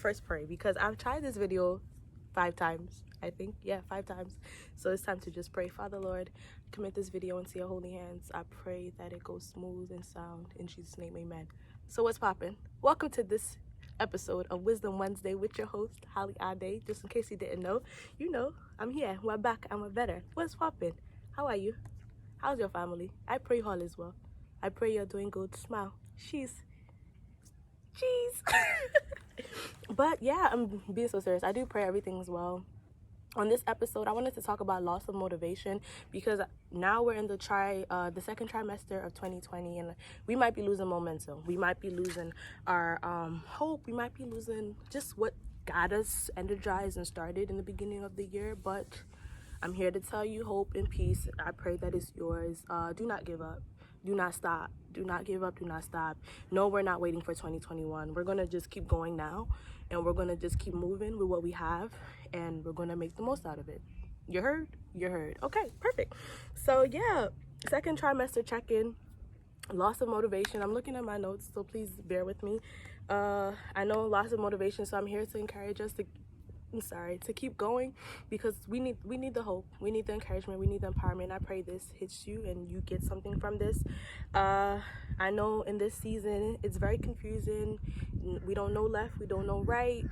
first pray, because I've tried this video 5 times, I think. Yeah, 5 times. So it's time to just pray. Father, Lord, commit this video into your holy hands. I pray that it goes smooth and sound. In Jesus' name, amen. So what's poppin'? Welcome to this episode of Wisdom Wednesday with your host, Holly Ade. Just in case you didn't know, you know, I'm here. We're back. I'm a better. What's poppin'? How are you? How's your family? I pray all is well. I pray you're doing good. Smile. Cheese. But yeah, I'm being so serious. I do pray everything's well. On this episode, I wanted to talk about loss of motivation, because now we're in the second trimester of 2020, and we might be losing momentum. We might be losing our hope. We might be losing just what got us energized and started in the beginning of the year. But I'm here to tell you hope and peace. I pray that it's yours. Do not give up. Do not stop. Do not give up. Do not stop. No, we're not waiting for 2021. We're going to just keep going now, and we're going to just keep moving with what we have, and we're going to make the most out of it. You heard? You heard. Okay, perfect. So yeah, second trimester check-in, loss of motivation. I'm looking at my notes, so please bear with me. I know loss of motivation, so I'm here to encourage us to keep going, because we need the hope, we need the encouragement, we need the empowerment. I pray this hits you and you get something from this. I know in this season it's very confusing. We don't know left, we don't know right,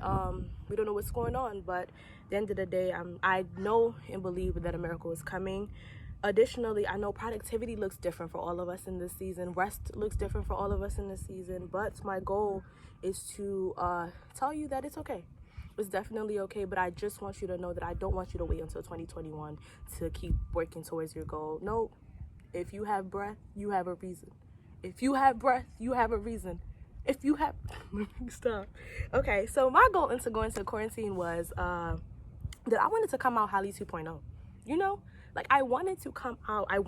we don't know what's going on, but at the end of the day, I know and believe that a miracle is coming. Additionally, I know productivity looks different for all of us in this season. Rest looks different for all of us in this season, but my goal is to tell you that it's okay. It's definitely okay, but I just want you to know that I don't want you to wait until 2021 to keep working towards your goal. No, if you have breath, you have a reason. If you have breath, you have a reason. If you have... Stop. Okay, so my goal into going to quarantine was that I wanted to come out Holly 2.0. You know? Like, I want to come out Holly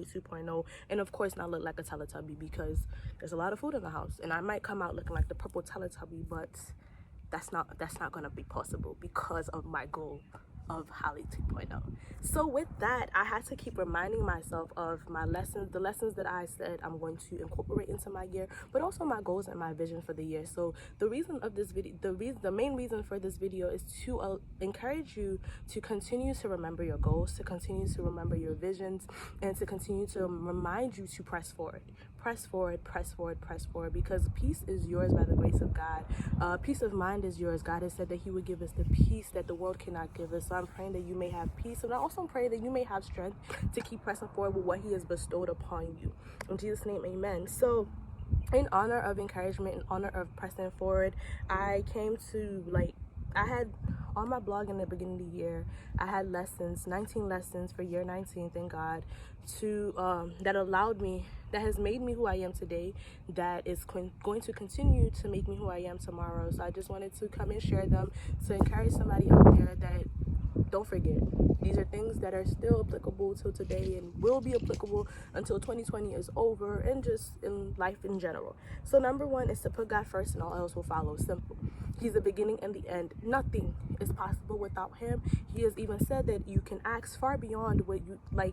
2.0, and of course not look like a Teletubby, because there's a lot of food in the house, and I might come out looking like the purple Teletubby, but that's not going to be possible because of my goal of Holly 2.0. So with that, I had to keep reminding myself of my lessons, the lessons that I said I'm going to incorporate into my year, but also my goals and my vision for the year. So the reason of this video, the main reason for this video is to encourage you to continue to remember your goals, to continue to remember your visions, and to continue to remind you to press forward. Press forward, press forward, press forward, because peace is yours by the grace of God. Peace of mind is yours. God has said that he would give us the peace that the world cannot give us. So I'm praying that you may have peace, and I also pray that you may have strength to keep pressing forward with what he has bestowed upon you. In Jesus' name, amen. So in honor of encouragement, in honor of pressing forward, I came to, I had on my blog in the beginning of the year, I had 19 lessons for year 19, thank God, that has made me who I am today, that is going to continue to make me who I am tomorrow. So I just wanted to come and share them to encourage somebody out there that don't forget, these are things that are still applicable till today and will be applicable until 2020 is over, and just in life in general. So number 1 is to put God first, and all else will follow. Simple. He's the beginning and the end. Nothing is possible without him. He has even said that you can ask far beyond what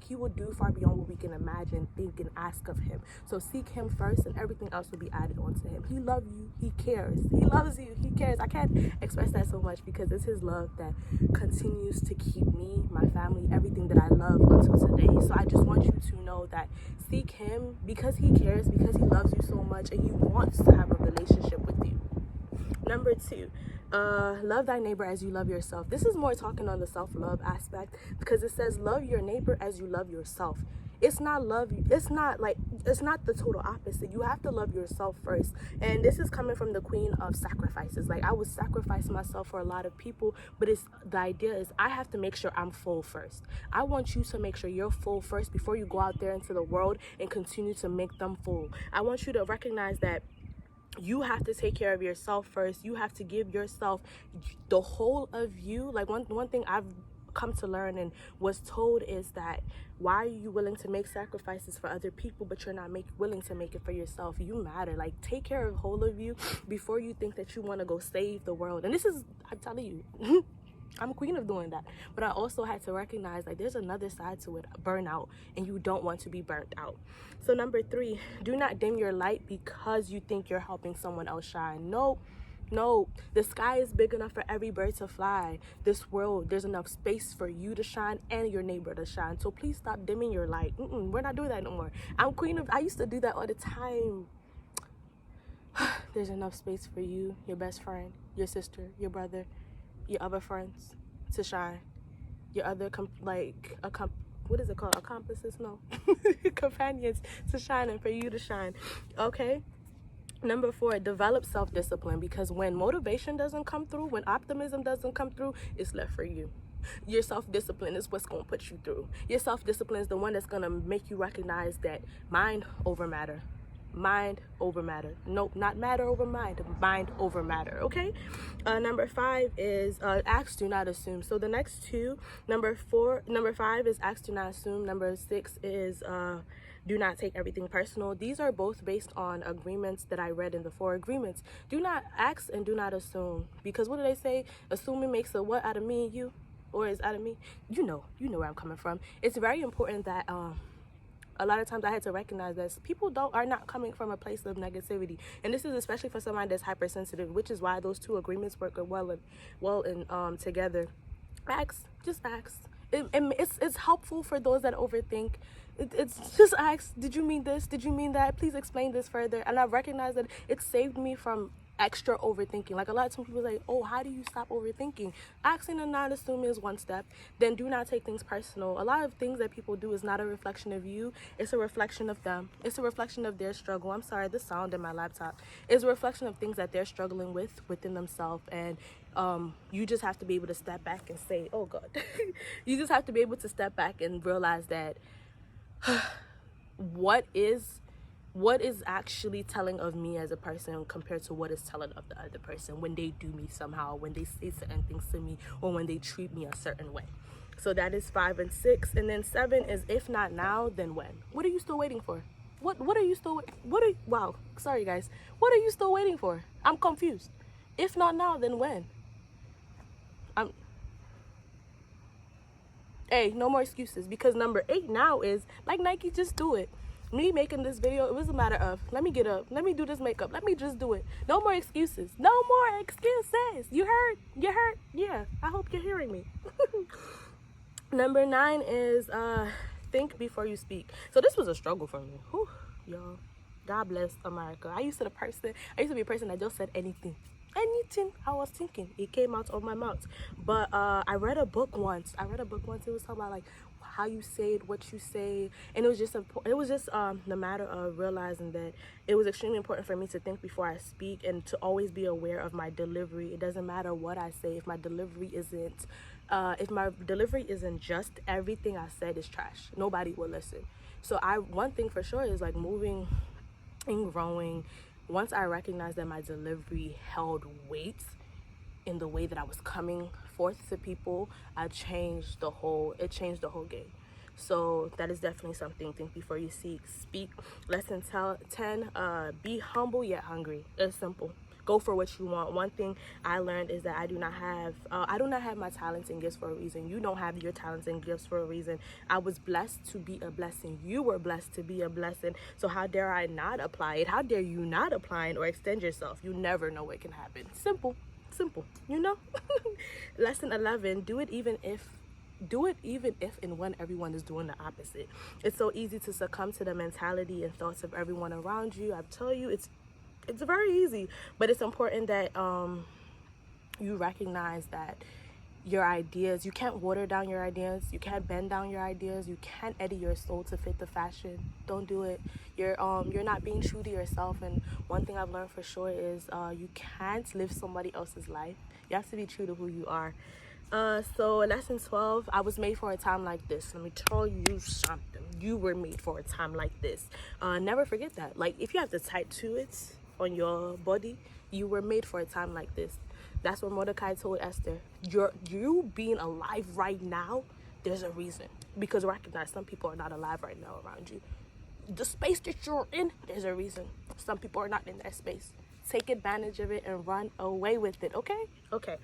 he will do far beyond what we can imagine, think, and ask of him. So seek him first, and everything else will be added onto him. He loves you. He cares. He loves you. He cares. I can't express that so much, because it's his love that continues to keep me, my family, everything that I love until today. So I just want you to know that seek him, because he cares, because he loves you so much, and he wants to have a relationship with you. Number 2, love thy neighbor as you love yourself. This is more talking on the self-love aspect, because it says love your neighbor as you love yourself. It's not the total opposite. You have to love yourself first. And this is coming from the queen of sacrifices. Like, I would sacrifice myself for a lot of people, but the idea is I have to make sure I'm full first. I want you to make sure you're full first before you go out there into the world and continue to make them full. I want you to recognize that you have to take care of yourself first. You have to give yourself the whole of you. Like, one thing I've come to learn and was told is that, why are you willing to make sacrifices for other people but you're not willing to make it for yourself? You matter. Like, take care of the whole of you before you think that you want to go save the world. And this is, I'm telling you, I'm a queen of doing that. But I also had to recognize, like, there's another side to it, burnout, and you don't want to be burnt out. So number 3, do not dim your light because you think you're helping someone else shine. No, No, the sky is big enough for every bird to fly. This world, there's enough space for you to shine and your neighbor to shine. So please stop dimming your light. We're not doing that no more. I used to do that all the time. There's enough space for you, your best friend, your sister, your brother, your other friends to shine. Your other, what is it called? Accomplices? No. Companions to shine and for you to shine. Okay? Number 4, develop self-discipline, because when motivation doesn't come through, when optimism doesn't come through, it's left for you. Your self-discipline is what's going to put you through. Your self-discipline is the one that's going to make you recognize that mind over matter. Mind over matter. Nope, not matter over mind. Mind over matter. Okay? Number 5 is ask, do not assume. So the next two, number 5 is ask, do not assume. Number 6 is do not take everything personal. These are both based on agreements that I read in the 4 agreements. Do not ask and do not assume. Because what do they say? Assuming makes a what out of me and you? Or is out of me? You know where I'm coming from. It's very important that a lot of times I had to recognize that people are not coming from a place of negativity. And this is especially for somebody that's hypersensitive, which is why those 2 agreements work well together. Just ask. It's helpful for those that overthink. It's just ask, did you mean this? Did you mean that? Please explain this further. And I've recognized that it saved me from extra overthinking. Like a lot of times people say, oh, how do you stop overthinking? Asking and not assuming is one step. Then do not take things personal. A lot of things that people do is not a reflection of you. It's a reflection of them. It's a reflection of their struggle. I'm sorry, the sound in my laptop is a reflection of things that they're struggling with within themselves. And you just have to be able to step back and say, oh God. You just have to be able to step back and realize that what is actually telling of me as a person compared to what is telling of the other person when they do me somehow, when they say certain things to me, or when they treat me a certain way. So that is 5 and 6. And then 7 is, if not now, then when? What are you still waiting for? Wow, sorry guys. What are you still waiting for? I'm confused. If not now, then when? Hey, no more excuses, because number 8 now is, like Nike, just do it. Me making this video, it was a matter of, let me get up, let me do this makeup, let me just do it. No more excuses. No more excuses. You heard? Yeah, I hope you're hearing me. Number 9 is think before you speak. So this was a struggle for me. Whew, y'all. God bless America. I used to be a person that just said anything I was thinking, it came out of my mouth. But I read a book once. It was talking about like how you say it, what you say, and it was just the matter of realizing that it was extremely important for me to think before I speak and to always be aware of my delivery. It doesn't matter what I say if my delivery isn't just everything I said is trash. Nobody will listen. So one thing for sure is like moving and growing. Once I recognized that my delivery held weight in the way that I was coming forth to people, it changed the whole game. So that is definitely something. Think before you speak. Lesson 10, be humble yet hungry. It's simple. Go for what you want. One thing I learned is that I do not have my talents and gifts for a reason. You don't have your talents and gifts for a reason. I was blessed to be a blessing. You were blessed to be a blessing. So how dare I not apply it? How dare you not apply it or extend yourself? You never know what can happen. Simple, you know? Lesson 11, do it even if and when everyone is doing the opposite. It's so easy to succumb to the mentality and thoughts of everyone around you. I tell you, it's very easy, but it's important that you recognize that your ideas, you can't water down your ideas, you can't bend down your ideas, you can't edit your soul to fit the fashion. Don't do it. You're not being true to yourself. And one thing I've learned for sure is you can't live somebody else's life. You have to be true to who you are. So lesson 12, I was made for a time like this. Let me tell you something. You were made for a time like this. Never forget that. Like, if you have to tattoo it on your body, you were made for a time like this. That's what Mordecai told Esther. You being alive right now, there's a reason. Because recognize some people are not alive right now around you. The space that you're in, there's a reason. Some people are not in that space. Take advantage of it and run away with it, okay? Okay.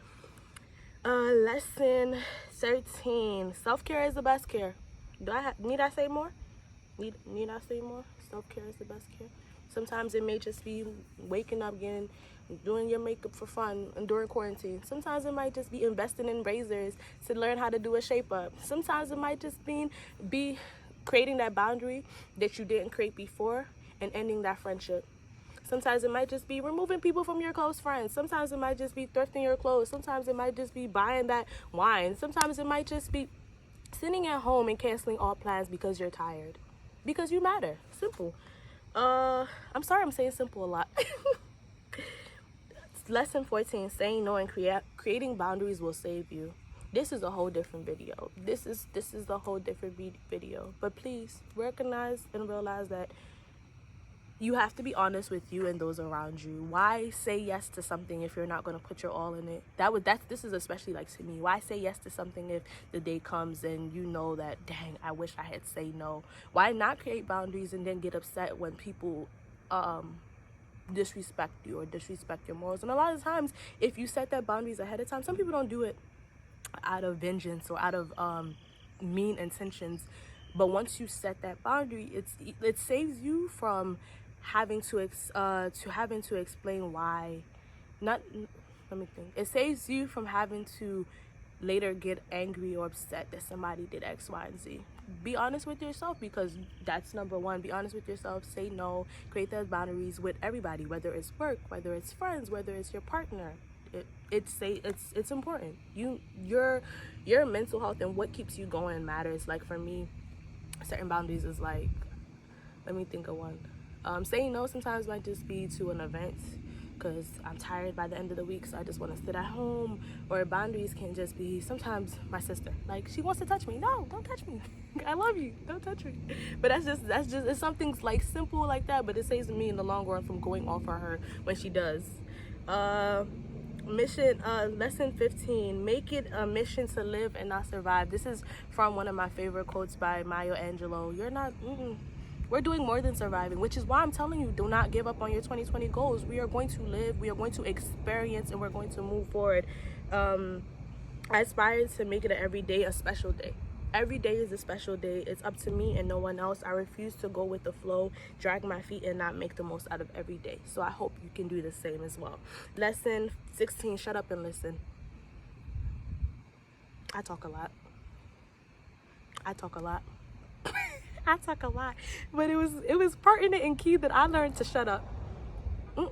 Lesson 13. Self-care is the best care. Need I say more? Need I say more? Self-care is the best care. Sometimes it may just be waking up, getting doing your makeup for fun and during quarantine. Sometimes it might just be investing in razors to learn how to do a shape up. Sometimes it might just be creating that boundary that you didn't create before and ending that friendship. Sometimes it might just be removing people from your close friends. Sometimes it might just be thrifting your clothes. Sometimes it might just be buying that wine. Sometimes it might just be sitting at home and canceling all plans because you're tired. Because you matter. Simple. I'm sorry I'm saying simple a lot. Lesson 14, saying no and creating boundaries will save you. This is a whole different video. This is a whole different video. But please recognize and realize that you have to be honest with you and those around you. Why say yes to something if you're not going to put your all in it? This is especially like to me. Why say yes to something if the day comes and you know that, dang, I wish I had say no? Why not create boundaries and then get upset when people disrespect you or disrespect your morals? And a lot of times, if you set that boundaries ahead of time, some people don't do it out of vengeance or out of mean intentions. But once you set that boundary, it saves you from having to explain why. Let me think. It saves you from having to later get angry or upset that somebody did X, Y, and Z. Be honest with yourself, because that's number one. Be honest with yourself. Say no. Create those boundaries with everybody, whether it's work, whether it's friends, whether it's your partner. It's important. Your mental health and what keeps you going matters. Like for me, certain boundaries is like, let me think of one. Saying no sometimes might just be to an event because I'm tired by the end of the week, so I just want to sit at home. Or boundaries can just be sometimes my sister, like, she wants to touch me. No, don't touch me. I love you. Don't touch me. But that's just it's something like simple like that, but it saves me in the long run from going off on her when she does. Lesson 15, make it a mission to live and not survive. This is from one of my favorite quotes by Maya Angelou. We're doing more than surviving, which is why I'm telling you, do not give up on your 2020 goals. We are going to live, we are going to experience, and we're going to move forward. I aspire to make it every day a special day. Every day is a special day. It's up to me and no one else. I refuse to go with the flow, drag my feet, and not make the most out of every day. So I hope you can do the same as well. Lesson 16, shut up and listen. I talk a lot. I talk a lot. But it was pertinent and key that I learned to shut up. Bim.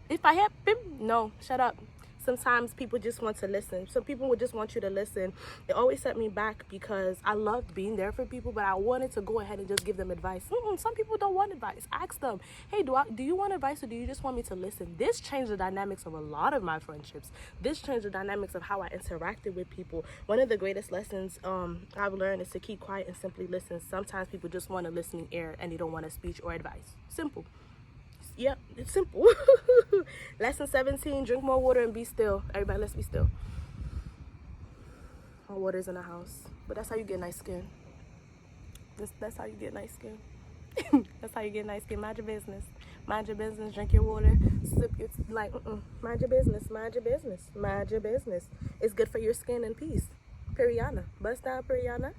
If I had bim, no, shut up. Sometimes people just want to listen. Some people would just want you to listen. It always set me back because I loved being there for people, but I wanted to go ahead and just give them advice. Some people don't want advice. Ask them, hey, do you want advice, or do you just want me to listen? This changed the dynamics of a lot of my friendships. This changed the dynamics of how I interacted with people. One of the greatest lessons I've learned is to keep quiet and simply listen. Sometimes people just want a listening ear and they don't want a speech or advice. Simple. Yep, it's simple. Lesson 17, drink more water and be still. Everybody, let's be still. More water's in the house. But that's how you get nice skin. That's how you get nice skin. That's how you get nice skin. Mind your business. Mind your business. Drink your water. Sip your, mind your business. Mind your business. Mind your business. It's good for your skin and peace. Periana. Bust down, Periana.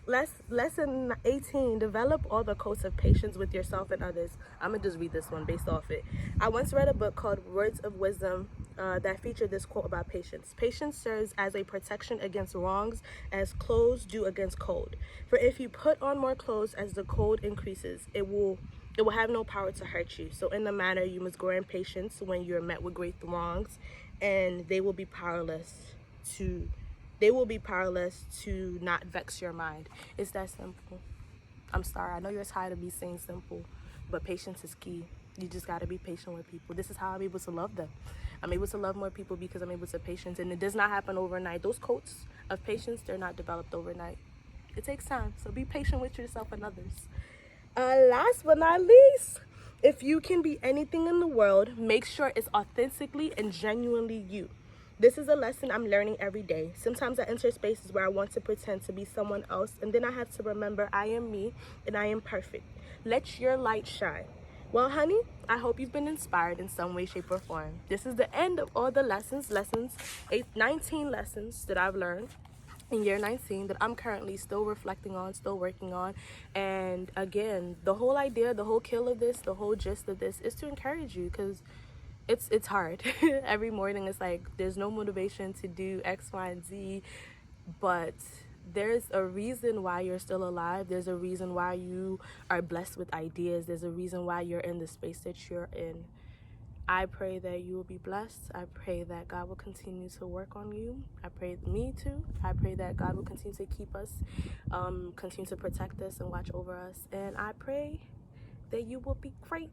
Lesson 18, develop all the codes of patience with yourself and others. I'm going to just read this one based off it. I once read a book called Words of Wisdom that featured this quote about patience. Patience serves as a protection against wrongs as clothes do against cold. For if you put on more clothes as the cold increases, it will have no power to hurt you. So in the matter, you must grow in patience when you're met with great wrongs, and they will be powerless to not vex your mind. It's that simple. I'm sorry. I know you're tired of me saying simple, but patience is key. You just got to be patient with people. This is how I'm able to love them. I'm able to love more people because I'm able to patience, and it does not happen overnight. Those coats of patience, they're not developed overnight. It takes time, so be patient with yourself and others. Last but not least, if you can be anything in the world, make sure it's authentically and genuinely you. This is a lesson I'm learning every day. Sometimes I enter spaces where I want to pretend to be someone else, and then I have to remember I am me and I am perfect. Let your light shine. Well, honey, I hope you've been inspired in some way, shape, or form. This is the end of all the lessons, 19 lessons that I've learned. in year 19 that I'm currently still reflecting on, still working on. And again, the whole idea, the whole kill of this, the whole gist of this is to encourage you, because it's hard. Every morning it's like there's no motivation to do X, Y, and Z, but there's a reason why you're still alive. There's a reason why you are blessed with ideas. There's a reason why you're in the space that you're in. I pray that you will be blessed. I pray that God will continue to work on you. I pray me too. I pray that God will continue to keep us, continue to protect us and watch over us. And I pray that you will be great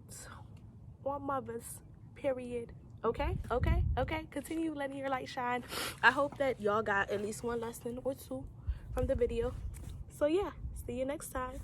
on mothers, period. Okay. Continue letting your light shine. I hope that y'all got at least one lesson or two from the video. So yeah, see you next time.